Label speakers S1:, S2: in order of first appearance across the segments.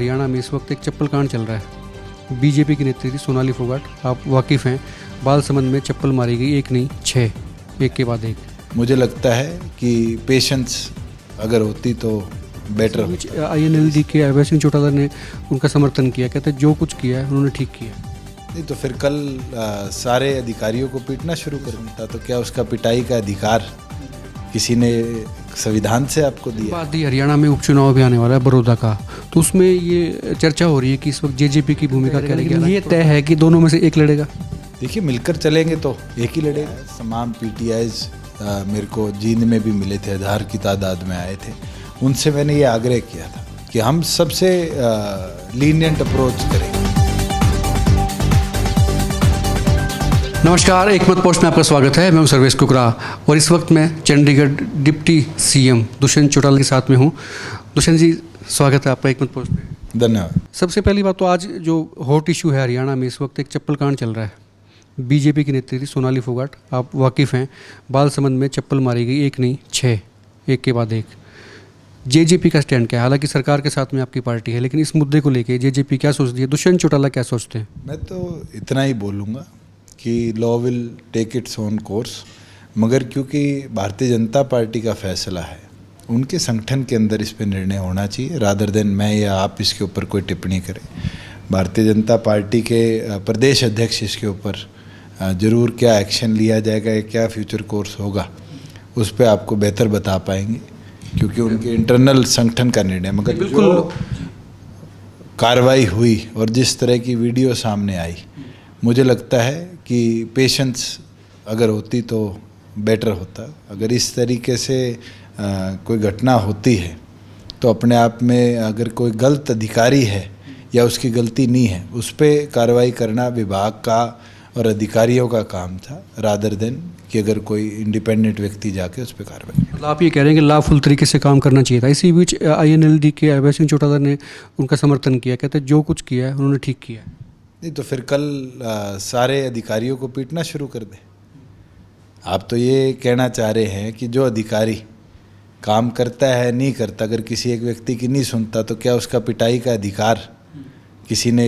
S1: हरियाणा में इस वक्त एक चप्पल कांड चल रहा है। बीजेपी की नेत्री थी सोनाली फोगाट, आप वाकिफ़ हैं। बालसमंद में चप्पल मारी गई, एक नहीं 6, एक के बाद एक।
S2: मुझे लगता है कि पेशेंस अगर होती तो बेटर हो।
S1: INLD के अभय सिंह चौटाला ने उनका समर्थन किया, कहते हैं जो कुछ किया है उन्होंने ठीक किया।
S2: नहीं तो फिर कल सारे अधिकारियों को पीटना शुरू कर देता, तो क्या उसका पिटाई का अधिकार किसी ने संविधान से आपको दिया?
S1: बात ही हरियाणा में उपचुनाव भी आने वाला है बड़ौदा का, तो उसमें ये चर्चा हो रही है कि इस वक्त JJP की भूमिका क्या रहेगी। ये तय है कि दोनों में से एक लड़ेगा।
S2: देखिए, मिलकर चलेंगे तो एक ही लड़ेगा। तमाम PTIs मेरे को जींद में भी मिले थे, 1000 की तादाद में आए थे। उनसे मैंने ये आग्रह किया था कि हम सबसे लीनियंट अप्रोच करेंगे।
S1: नमस्कार, एक मत पोस्ट में आपका स्वागत है। मैं हूं सर्वेश कुकरा और इस वक्त मैं चंडीगढ़ डिप्टी CM दुष्यंत चौटाला के साथ में हूं। दुष्यंत जी, स्वागत है आपका एक मत पोस्ट में।
S2: धन्यवाद।
S1: सबसे पहली बात तो आज जो हॉट इशू है हरियाणा में, इस वक्त एक चप्पल कांड चल रहा है। बीजेपी की नेत्री थी सोनाली फोगाट, आप वाकिफ़ हैं। बालसमंद में चप्पल मारी गई, एक नहीं 6, एक के बाद एक। JJP का स्टैंड क्या है? हालांकि सरकार के साथ में आपकी पार्टी है, लेकिन इस मुद्दे को लेके JJP क्या सोचती है, दुष्यंत चौटाला क्या सोचते हैं?
S2: मैं तो इतना ही बोलूँगा कि law will take its own course, मगर क्योंकि भारतीय जनता पार्टी का फैसला है, उनके संगठन के अंदर इस पर निर्णय होना चाहिए, रादर देन मैं या आप इसके ऊपर कोई टिप्पणी करें। भारतीय जनता पार्टी के प्रदेश अध्यक्ष इसके ऊपर ज़रूर क्या एक्शन लिया जाएगा या क्या फ्यूचर कोर्स होगा, उस पर आपको बेहतर बता पाएंगे, क्योंकि उनके इंटरनल संगठन का निर्णय। मगर
S1: बिल्कुल
S2: जो कार्रवाई हुई और जिस तरह की वीडियो सामने आई, मुझे लगता है कि पेशेंस अगर होती तो बेटर होता। अगर इस तरीके से कोई घटना होती है तो अपने आप में अगर कोई गलत अधिकारी है या उसकी गलती नहीं है, उस पर कार्रवाई करना विभाग का और अधिकारियों का काम था, रादर देन कि अगर कोई इंडिपेंडेंट व्यक्ति जाके उस पर कार्रवाई।
S1: मतलब आप ये कह रहे हैं कि लाफुल तरीके से काम करना चाहिए था। इसी बीच INLD के अभय सिंह चौटाला ने उनका समर्थन किया, कहते हैं जो कुछ किया है उन्होंने ठीक किया।
S2: नहीं तो फिर कल सारे अधिकारियों को पीटना शुरू कर दे। आप तो ये कहना चाह रहे हैं कि जो अधिकारी काम करता है नहीं करता, अगर किसी एक व्यक्ति की नहीं सुनता, तो क्या उसका पिटाई का अधिकार किसी ने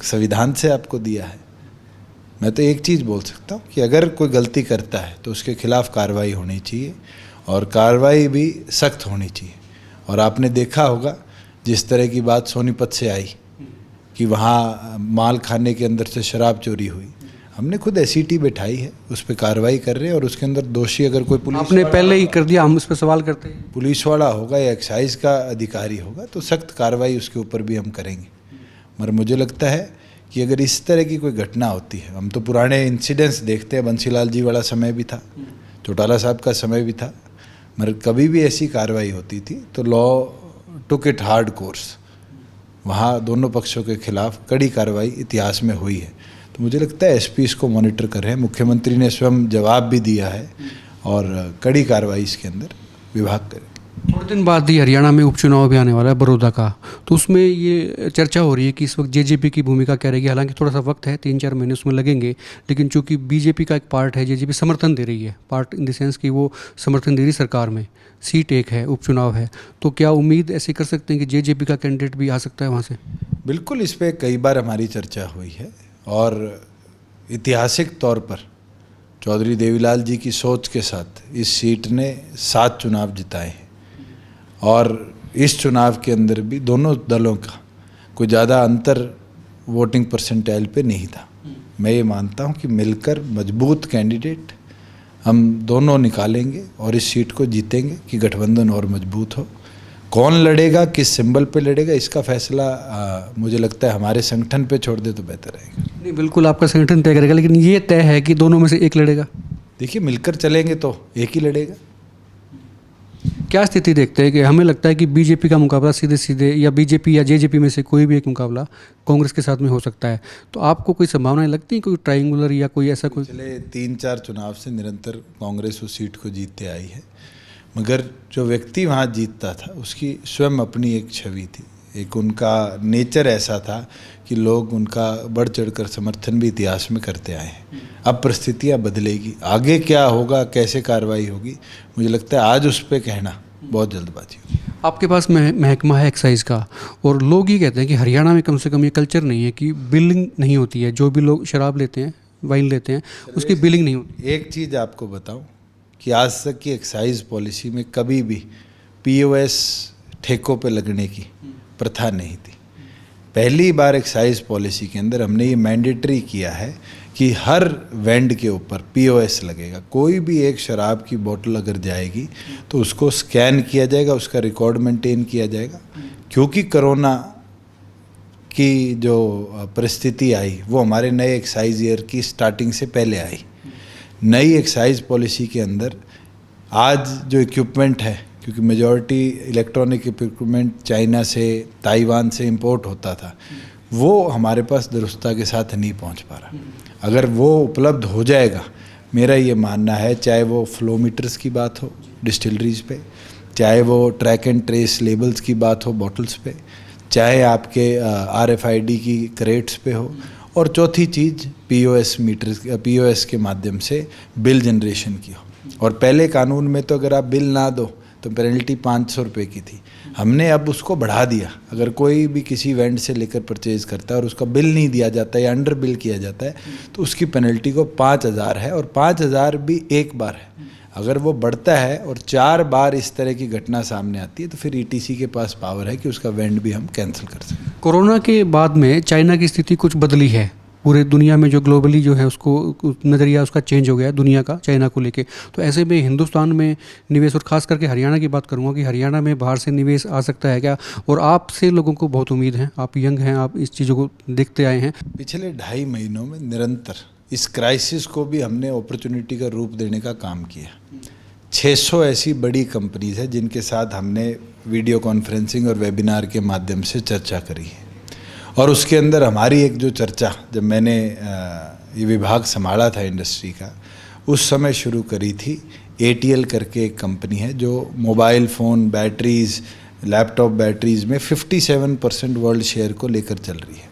S2: संविधान से आपको दिया है? मैं तो एक चीज़ बोल सकता हूँ कि अगर कोई गलती करता है तो उसके खिलाफ कार्रवाई होनी चाहिए, और कार्रवाई भी सख्त होनी चाहिए। और आपने देखा होगा जिस तरह की बात सोनीपत से आई कि वहाँ माल खाने के अंदर से शराब चोरी हुई, हमने खुद SET बैठाई है, उस पर कार्रवाई कर रहे हैं, और उसके अंदर दोषी अगर कोई पुलिस
S1: आपने पहले ही कर दिया, हम उस पर सवाल करते हैं।
S2: पुलिस वाला होगा या एक्साइज का अधिकारी होगा तो सख्त कार्रवाई उसके ऊपर भी हम करेंगे। मगर मुझे लगता है कि अगर इस तरह की कोई घटना होती है, हम तो पुराने इंसिडेंट्स देखते हैं, बंसीलाल जी वाला समय भी था, चौटाला साहब का समय भी था, मगर कभी भी ऐसी कार्रवाई होती थी तो law took it hard course. वहाँ दोनों पक्षों के खिलाफ कड़ी कार्रवाई इतिहास में हुई है। तो मुझे लगता है SP इसको मॉनिटर कर रहे हैं, मुख्यमंत्री ने स्वयं जवाब भी दिया है, और कड़ी कार्रवाई इसके अंदर विभाग करे।
S1: थोड़े दिन बाद ही हरियाणा में उपचुनाव भी आने वाला है बड़ौदा का, तो उसमें ये चर्चा हो रही है कि इस वक्त JJP की भूमिका क्या रहेगी। हालांकि थोड़ा सा वक्त है, 3-4 महीने उसमें लगेंगे, लेकिन चूंकि BJP का एक पार्ट है, JJP समर्थन दे रही है, पार्ट इन द सेंस कि वो समर्थन दे रही सरकार में, सीट एक है, उपचुनाव है, तो क्या उम्मीद ऐसे कर सकते हैं कि JJP का कैंडिडेट भी आ सकता है वहाँ से?
S2: बिल्कुल, इस पर कई बार हमारी चर्चा हुई है, और ऐतिहासिक तौर पर चौधरी देवीलाल जी की सोच के साथ इस सीट ने 7 चुनाव जिताए हैं, और इस चुनाव के अंदर भी दोनों दलों का कोई ज़्यादा अंतर वोटिंग परसेंटाइल पे नहीं था। मैं ये मानता हूँ कि मिलकर मजबूत कैंडिडेट हम दोनों निकालेंगे और इस सीट को जीतेंगे कि गठबंधन और मजबूत हो। कौन लड़ेगा, किस सिंबल पे लड़ेगा, इसका फैसला मुझे लगता है हमारे संगठन पे छोड़ दे तो बेहतर रहेगा।
S1: नहीं, बिल्कुल आपका संगठन तय करेगा, लेकिन ये तय है कि दोनों में से एक लड़ेगा।
S2: देखिए, मिलकर चलेंगे तो एक ही लड़ेगा।
S1: क्या स्थिति देखते हैं कि हमें लगता है कि BJP का मुकाबला सीधे सीधे या BJP या JJP में से कोई भी एक मुकाबला कांग्रेस के साथ में हो सकता है, तो आपको कोई संभावनाएं लगती हैं, कोई ट्रायंगुलर या कोई ऐसा कोई?
S2: पिछले 3-4 चुनाव से निरंतर कांग्रेस उस सीट को जीतते आई है, मगर जो व्यक्ति वहाँ जीतता था उसकी स्वयं अपनी एक छवि थी, एक उनका नेचर ऐसा था कि लोग उनका बढ़ चढ़कर समर्थन भी इतिहास में करते आए हैं। अब परिस्थितियाँ बदलेगी, आगे क्या होगा, कैसे कार्रवाई होगी, मुझे लगता है आज उस पर कहना बहुत जल्दबाजी होगी।
S1: आपके पास महकमा है एक्साइज का, और लोग ये कहते हैं कि हरियाणा में कम से कम ये कल्चर नहीं है कि बिलिंग नहीं होती है। जो भी लोग शराब लेते हैं, वाइन लेते हैं, उसकी बिलिंग नहीं होती।
S2: एक चीज़ आपको बताऊं कि आज तक की एक्साइज पॉलिसी में कभी भी पीओएस ठेकों पे लगने की प्रथा नहीं थी। पहली बार एक्साइज पॉलिसी के अंदर हमने ये मैंडेटरी किया है कि हर वेंड के ऊपर पीओएस लगेगा। कोई भी एक शराब की बोतल अगर जाएगी तो उसको स्कैन किया जाएगा, उसका रिकॉर्ड मेंटेन किया जाएगा। क्योंकि कोरोना की जो परिस्थिति आई वो हमारे नए एक्साइज ईयर की स्टार्टिंग से पहले आई। नई एक्साइज पॉलिसी के अंदर आज जो इक्विपमेंट है, क्योंकि मेजॉरिटी इलेक्ट्रॉनिक इक्विपमेंट चाइना से, ताइवान से इंपोर्ट होता था, वो हमारे पास दुरुस्ता के साथ नहीं पहुंच पा रहा। अगर वो उपलब्ध हो जाएगा, मेरा ये मानना है, चाहे वो फ्लो मीटर्स की बात हो डिस्टिलरीज पे, चाहे वो ट्रैक एंड ट्रेस लेबल्स की बात हो बॉटल्स पे, चाहे आपके RFID की क्रेट्स पे हो, और चौथी चीज़ पीओएस के माध्यम से बिल जनरेशन की हो। और पहले कानून में तो अगर आप बिल ना दो तो पेनल्टी 500 रुपये की थी। हमने अब उसको बढ़ा दिया। अगर कोई भी किसी वेंड से लेकर परचेज़ करता है और उसका बिल नहीं दिया जाता है या अंडर बिल किया जाता है तो उसकी पेनल्टी को 5000 है, और 5000 भी एक बार है। अगर वो बढ़ता है और 4 बार इस तरह की घटना सामने आती है तो फिर ETC के पास पावर है कि उसका वेंड भी हम कैंसिल कर सकते।
S1: कोरोना के बाद में चाइना की स्थिति कुछ बदली है। पूरे दुनिया में जो ग्लोबली जो है उसको नज़रिया उसका चेंज हो गया है दुनिया का चाइना को लेके। तो ऐसे में हिंदुस्तान में निवेश, और ख़ास करके हरियाणा की बात करूँगा कि हरियाणा में बाहर से निवेश आ सकता है क्या? और आपसे लोगों को बहुत उम्मीद है, आप यंग हैं, आप इस चीज़ों को देखते आए हैं।
S2: पिछले 2.5 महीनों में निरंतर इस क्राइसिस को भी हमने अपॉर्चुनिटी का रूप देने का काम किया। 600 ऐसी बड़ी कंपनीज है जिनके साथ हमने वीडियो कॉन्फ्रेंसिंग और वेबिनार के माध्यम से चर्चा करी है। और उसके अंदर हमारी एक जो चर्चा, जब मैंने ये विभाग संभाला था इंडस्ट्री का, उस समय शुरू करी थी। ATL करके एक कंपनी है जो mobile phone batteries, laptop batteries में 57% वर्ल्ड शेयर को लेकर चल रही है।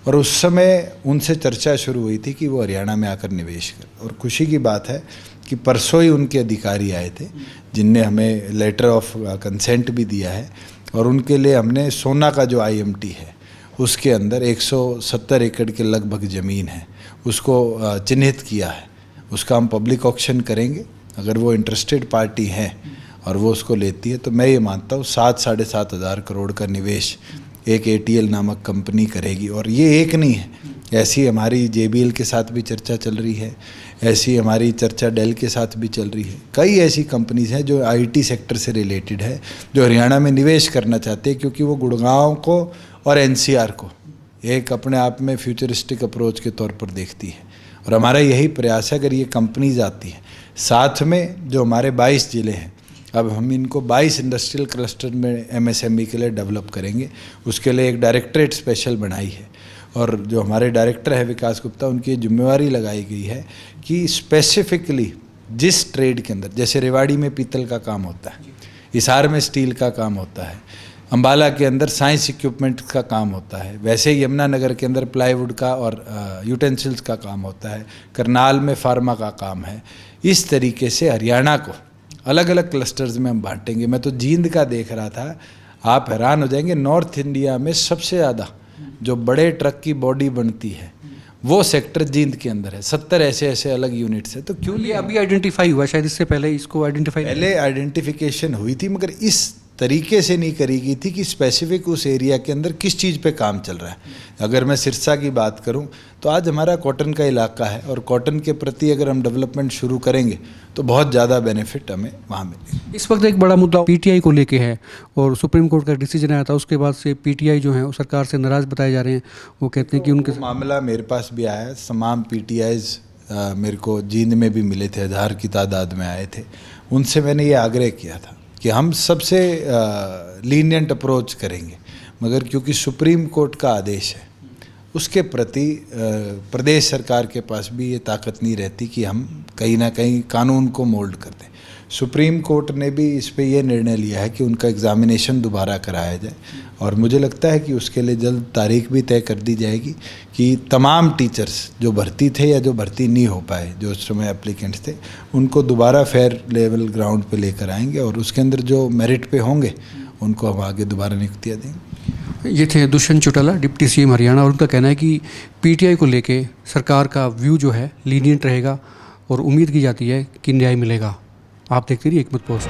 S2: और उस समय उनसे चर्चा शुरू हुई थी कि वो हरियाणा में आकर निवेश कर। और खुशी की बात है कि परसों ही उनके अधिकारी आए थे जिनने हमें लेटर ऑफ कंसेंट भी दिया है। और उनके लिए हमने सोना का जो IMT है उसके अंदर 170 एकड़ के लगभग ज़मीन है, उसको चिन्हित किया है। उसका हम पब्लिक ऑक्शन करेंगे। अगर वो इंटरेस्टेड पार्टी है और वो उसको लेती है तो मैं ये मानता हूँ 7-7.5 हज़ार करोड़ का निवेश एक ATL नामक कंपनी करेगी। और ये एक नहीं है, ऐसी हमारी JBL के साथ भी चर्चा चल रही है, ऐसी हमारी चर्चा डेल के साथ भी चल रही है। कई ऐसी कंपनीज हैं जो IT सेक्टर से रिलेटेड है, जो हरियाणा में निवेश करना चाहते हैं, क्योंकि वो गुड़गांव को और NCR को एक अपने आप में फ्यूचरिस्टिक अप्रोच के तौर पर देखती है। और हमारा यही प्रयास है, अगर ये कंपनीज आती हैं, साथ में जो हमारे 22 ज़िले हैं, अब हम इनको 22 इंडस्ट्रियल क्लस्टर में MSME के लिए डेवलप करेंगे। उसके लिए एक डायरेक्टरेट स्पेशल बनाई है, और जो हमारे डायरेक्टर है विकास गुप्ता, उनकी जिम्मेवारी लगाई गई है कि स्पेसिफिकली जिस ट्रेड के अंदर, जैसे रेवाड़ी में पीतल का काम होता है, हिसार में स्टील का काम होता है, अम्बाला के अंदर साइंस इक्विपमेंट का काम होता है, वैसे ही यमुनानगर के अंदर प्लाईवुड का और यूटेंसिल्स का काम होता है, करनाल में फार्मा का काम है। इस तरीके से हरियाणा को अलग अलग क्लस्टर्स में हम बांटेंगे। मैं तो जींद का देख रहा था, आप हैरान हो जाएंगे, नॉर्थ इंडिया में सबसे ज़्यादा जो बड़े ट्रक की बॉडी बनती है वो सेक्टर जींद के अंदर है। 70 ऐसे अलग यूनिट्स है। तो क्यों
S1: ये अभी आइडेंटिफाई हुआ, शायद इससे पहले इसको
S2: पहले आइडेंटिफिकेशन हुई थी, मगर इस तरीके से नहीं करी गई थी कि स्पेसिफिक उस एरिया के अंदर किस चीज़ पे काम चल रहा है। अगर मैं सिरसा की बात करूं तो आज हमारा कॉटन का इलाका है, और कॉटन के प्रति अगर हम डेवलपमेंट शुरू करेंगे तो बहुत ज़्यादा बेनिफिट हमें वहाँ मिलेगा।
S1: इस वक्त एक बड़ा मुद्दा PTI को लेके है, और सुप्रीम कोर्ट का डिसीजन आया था, उसके बाद से PTI जो है वो सरकार से नाराज़ बताए जा रहे हैं। वो कहते हैं कि उनके
S2: मामला मेरे पास भी आया है। तमाम PTIs मेरे को जींद में भी मिले थे, 1000 की तादाद में आए थे। उनसे मैंने ये आग्रह किया था कि हम सबसे लीनियंट अप्रोच करेंगे, मगर क्योंकि सुप्रीम कोर्ट का आदेश है उसके प्रति प्रदेश सरकार के पास भी ये ताकत नहीं रहती कि हम कहीं ना कहीं कानून को मोल्ड कर दें। सुप्रीम कोर्ट ने भी इस पे ये निर्णय लिया है कि उनका एग्ज़ामिनेशन दोबारा कराया जाए, और मुझे लगता है कि उसके लिए जल्द तारीख भी तय कर दी जाएगी कि तमाम टीचर्स जो भर्ती थे या जो भर्ती नहीं हो पाए, जो उस समय एप्लीकेंट्स थे, उनको दोबारा फेयर लेवल ग्राउंड पे लेकर आएंगे और उसके अंदर जो मेरिट पे होंगे उनको हम आगे दोबारा नियुक्तियाँ देंगे।
S1: ये थे दुष्यंत चौटाला, डिप्टी सीएम हरियाणा, और उनका कहना है कि पीटीआई को लेके सरकार का व्यू जो है लीनियंट रहेगा और उम्मीद की जाती है कि न्याय मिलेगा। आप देखते रहिए एकमत पोस्ट।